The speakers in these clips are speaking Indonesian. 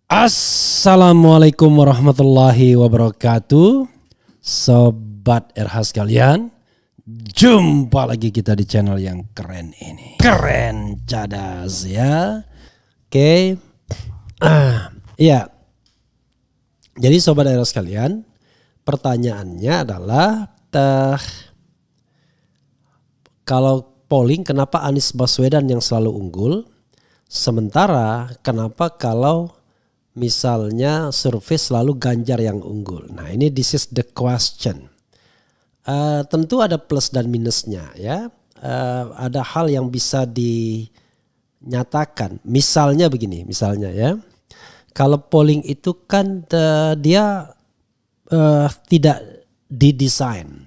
Assalamualaikum warahmatullahi wabarakatuh. Sobat RH sekalian, jumpa lagi kita di channel yang keren ini. Keren cadas ya. Oke. Iya. Jadi sobat RH sekalian, pertanyaannya adalah kalau polling kenapa Anies Baswedan yang selalu unggul? Sementara kenapa kalau misalnya survei selalu Ganjar yang unggul. Nah ini this is the question. Tentu ada plus dan minusnya ya. Ada hal yang bisa dinyatakan. Misalnya begini, misalnya ya. Kalau polling itu kan dia tidak didesain.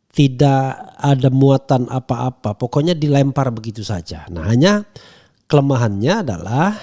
Tidak ada muatan apa-apa. Pokoknya dilempar begitu saja. Nah hanya kelemahannya adalah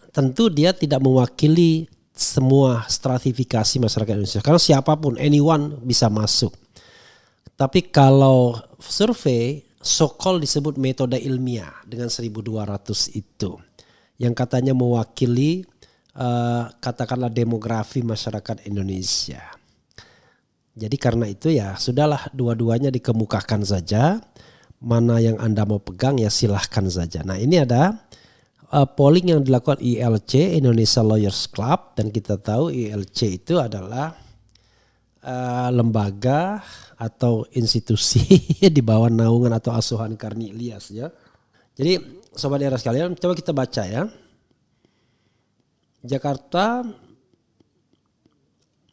tentu dia tidak mewakili semua stratifikasi masyarakat Indonesia. Karena siapapun, anyone bisa masuk. Tapi kalau survei, so-called disebut metode ilmiah dengan 1200 itu. Yang katanya mewakili katakanlah demografi masyarakat Indonesia. Jadi karena itu ya sudahlah dua-duanya dikemukakan saja. Mana yang Anda mau pegang ya silahkan saja. Nah ini ada polling yang dilakukan ILC, Indonesia Lawyers Club, dan kita tahu ILC itu adalah lembaga atau institusi di bawah naungan atau asuhan Karni Ilyas ya. Jadi sobat daerah sekalian, coba kita baca ya. Jakarta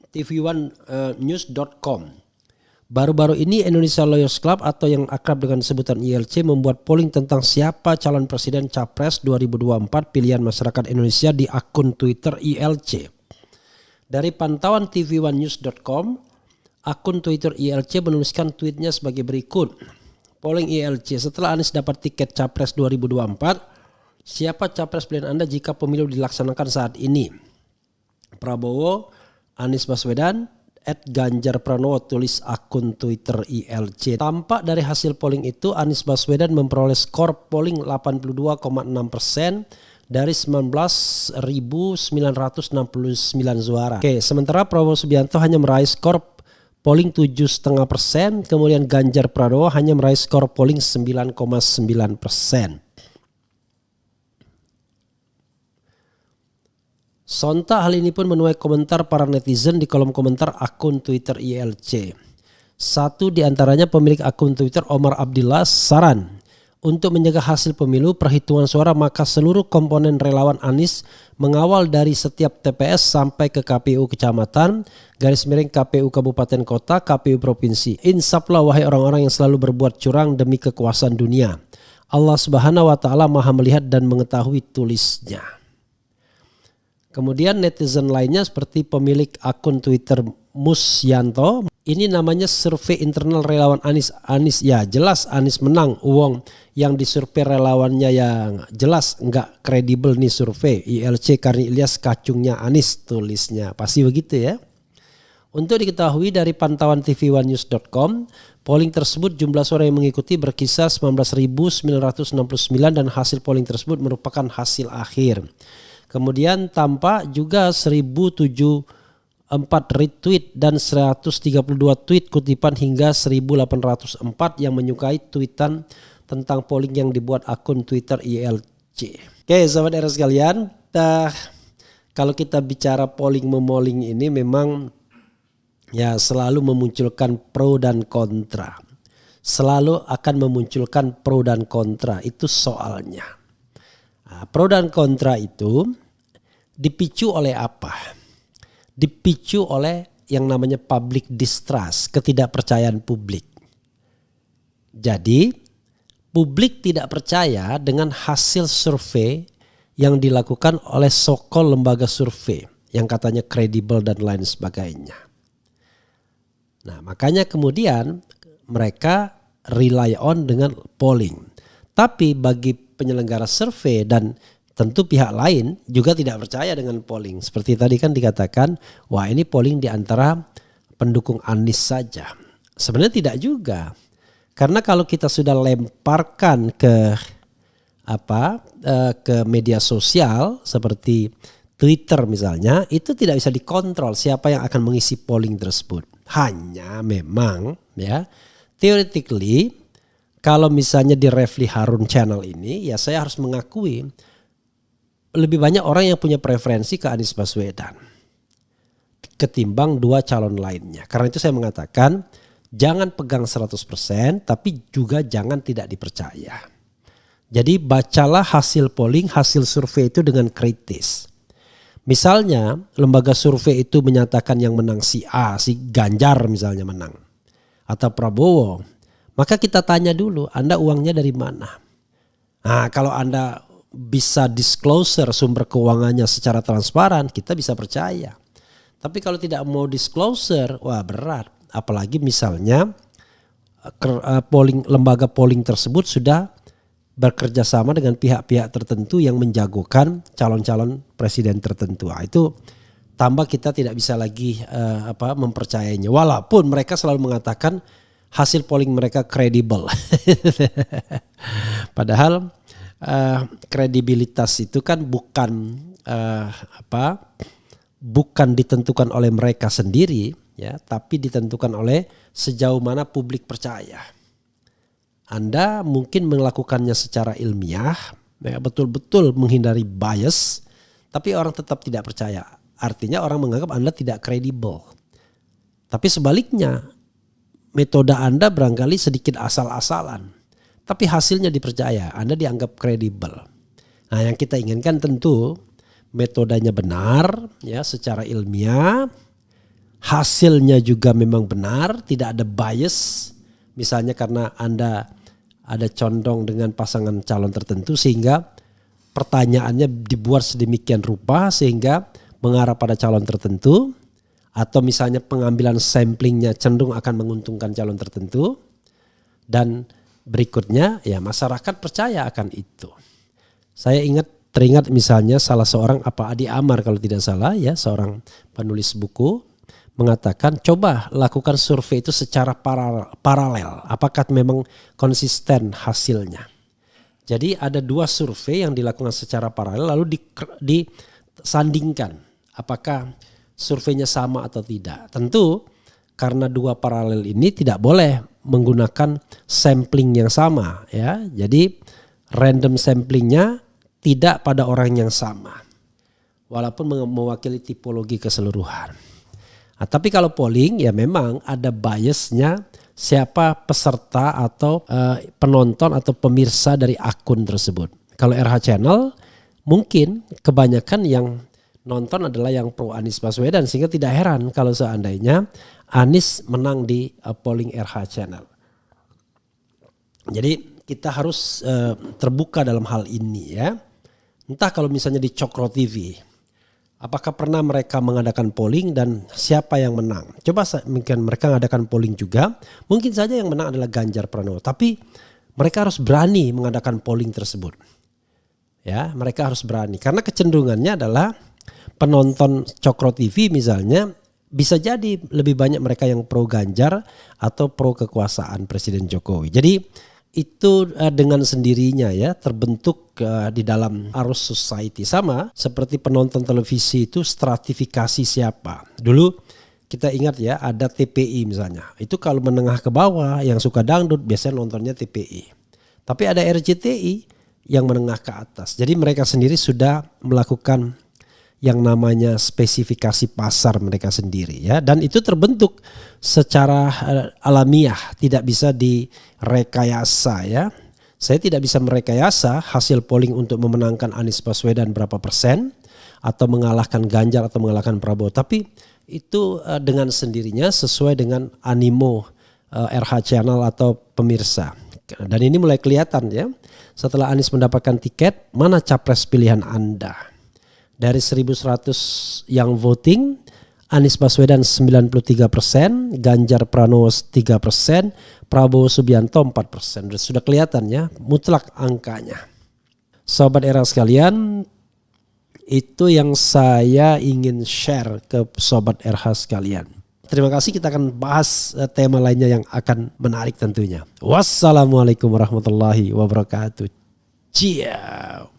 tv1news.com. Baru-baru ini Indonesia Lawyers Club atau yang akrab dengan sebutan ILC membuat polling tentang siapa calon presiden capres 2024 pilihan masyarakat Indonesia di akun Twitter ILC. Dari pantauan tv1news.com, akun Twitter ILC menuliskan tweetnya sebagai berikut. Polling ILC, setelah Anies dapat tiket capres 2024, siapa capres pilihan Anda jika pemilu dilaksanakan saat ini? Prabowo, Anies Baswedan, @Ganjar Pranowo, tulis akun Twitter ILC. Tampak dari hasil polling itu Anies Baswedan memperoleh skor polling 82,6% dari 19.969 suara. Oke, sementara Prabowo Subianto hanya meraih skor polling 7,5%, kemudian Ganjar Pranowo hanya meraih skor polling 9,9%. Sontak hal ini pun menuai komentar para netizen di kolom komentar akun Twitter ILC. Satu di antaranya pemilik akun Twitter Omar Abdillah saran untuk menjaga hasil pemilu perhitungan suara maka seluruh komponen relawan Anies mengawal dari setiap TPS sampai ke KPU kecamatan, _KPU kabupaten kota, KPU provinsi. Insaflah wahai orang-orang yang selalu berbuat curang demi kekuasaan dunia. Allah Subhanahu wa taala Maha melihat dan mengetahui, tulisnya. Kemudian netizen lainnya seperti pemilik akun Twitter Musyanto. Ini namanya survei internal relawan Anies. Anies ya jelas Anies menang. Uang yang disurvei relawannya yang jelas nggak kredibel nih survei. ILC Karni Ilyas kacungnya Anies, tulisnya. Pasti begitu ya. Untuk diketahui dari pantauan tv1news.com, polling tersebut jumlah suara yang mengikuti berkisar 19.969 dan hasil polling tersebut merupakan hasil akhir. Kemudian tampak juga 1074 retweet dan 132 tweet kutipan hingga 1804 yang menyukai tweetan tentang polling yang dibuat akun Twitter ILC. Oke sahabat era sekalian, kalau kita bicara polling ini memang ya selalu memunculkan pro dan kontra. Selalu akan memunculkan pro dan kontra, itu soalnya. Nah, pro dan kontra itu dipicu oleh apa? Dipicu oleh yang namanya public distrust, ketidakpercayaan publik. Jadi publik tidak percaya dengan hasil survei yang dilakukan oleh so-called lembaga survei yang katanya kredibel dan lain sebagainya. Nah makanya kemudian mereka rely on dengan polling. Tapi bagi penyelenggara survei dan tentu pihak lain juga tidak percaya dengan polling. Seperti tadi kan dikatakan, wah ini polling di antara pendukung Anies saja. Sebenarnya tidak juga. Karena kalau kita sudah lemparkan ke ke media sosial seperti Twitter misalnya, itu tidak bisa dikontrol siapa yang akan mengisi polling tersebut. Hanya memang ya theoretically kalau misalnya di Refli Harun channel ini, ya saya harus mengakui lebih banyak orang yang punya preferensi ke Anies Baswedan ketimbang dua calon lainnya. Karena itu saya mengatakan jangan pegang 100% tapi juga jangan tidak dipercaya. Jadi bacalah hasil polling, hasil survei itu dengan kritis. Misalnya lembaga survei itu menyatakan yang menang si A, si Ganjar misalnya menang. Atau Prabowo. Maka kita tanya dulu, Anda uangnya dari mana? Nah kalau Anda bisa disclosure sumber keuangannya secara transparan, kita bisa percaya. Tapi kalau tidak mau disclosure, wah berat. Apalagi misalnya lembaga polling tersebut sudah bekerja sama dengan pihak-pihak tertentu yang menjagokan calon-calon presiden tertentu. Itu tambah kita tidak bisa lagi mempercayainya. Walaupun mereka selalu mengatakan hasil polling mereka kredibel. Padahal kredibilitas itu kan bukan ditentukan oleh mereka sendiri ya, tapi ditentukan oleh sejauh mana publik percaya. Anda mungkin melakukannya secara ilmiah, ya, betul-betul menghindari bias, tapi orang tetap tidak percaya. Artinya orang menganggap Anda tidak kredibel. Tapi sebaliknya, metode Anda barangkali sedikit asal-asalan, tapi hasilnya dipercaya, Anda dianggap kredibel. Nah, yang kita inginkan tentu metodenya benar, ya, secara ilmiah, hasilnya juga memang benar, tidak ada bias. Misalnya karena Anda ada condong dengan pasangan calon tertentu sehingga pertanyaannya dibuat sedemikian rupa sehingga mengarah pada calon tertentu, atau misalnya pengambilan samplingnya cenderung akan menguntungkan calon tertentu, dan berikutnya ya masyarakat percaya akan itu. Saya teringat misalnya salah seorang Adi Amar kalau tidak salah ya, seorang penulis buku mengatakan coba lakukan survei itu secara paralel. Apakah memang konsisten hasilnya? Jadi ada dua survei yang dilakukan secara paralel lalu disandingkan. Apakah surveinya sama atau tidak? Tentu karena dua paralel ini tidak boleh menggunakan sampling yang sama ya. Jadi random samplingnya tidak pada orang yang sama. Walaupun mewakili tipologi keseluruhan. Nah, tapi kalau polling ya memang ada biasnya siapa peserta atau penonton atau pemirsa dari akun tersebut. Kalau RH Channel mungkin kebanyakan yang nonton adalah yang pro Anies Baswedan sehingga tidak heran kalau seandainya Anies menang di polling RH Channel. Jadi kita harus terbuka dalam hal ini ya. Entah kalau misalnya di Cokro TV, apakah pernah mereka mengadakan polling dan siapa yang menang? Coba mungkin mereka mengadakan polling juga. Mungkin saja yang menang adalah Ganjar Pranowo. Tapi mereka harus berani mengadakan polling tersebut. Ya, mereka harus berani. Karena kecenderungannya adalah penonton Cokro TV misalnya bisa jadi lebih banyak mereka yang pro Ganjar atau pro kekuasaan Presiden Jokowi. Jadi itu dengan sendirinya ya terbentuk di dalam arus society. Sama seperti penonton televisi itu stratifikasi siapa. Dulu kita ingat ya ada TPI misalnya. Itu kalau menengah ke bawah yang suka dangdut biasanya nontonnya TPI. Tapi ada RCTI yang menengah ke atas. Jadi mereka sendiri sudah melakukan yang namanya spesifikasi pasar mereka sendiri ya, dan itu terbentuk secara alamiah, tidak bisa direkayasa ya. Saya tidak bisa merekayasa hasil polling untuk memenangkan Anies Baswedan berapa persen atau mengalahkan Ganjar atau mengalahkan Prabowo, tapi itu dengan sendirinya sesuai dengan animo RH Channel atau pemirsa. Dan ini mulai kelihatan ya, setelah Anies mendapatkan tiket, mana capres pilihan Anda? Dari 1.100 yang voting, Anies Baswedan 93%, Ganjar Pranowo 3%, Prabowo Subianto 4%. Sudah kelihatan ya, mutlak angkanya. Sobat era sekalian, itu yang saya ingin share ke Sobat RH sekalian. Terima kasih, kita akan bahas tema lainnya yang akan menarik tentunya. Wassalamualaikum warahmatullahi wabarakatuh. Ciao.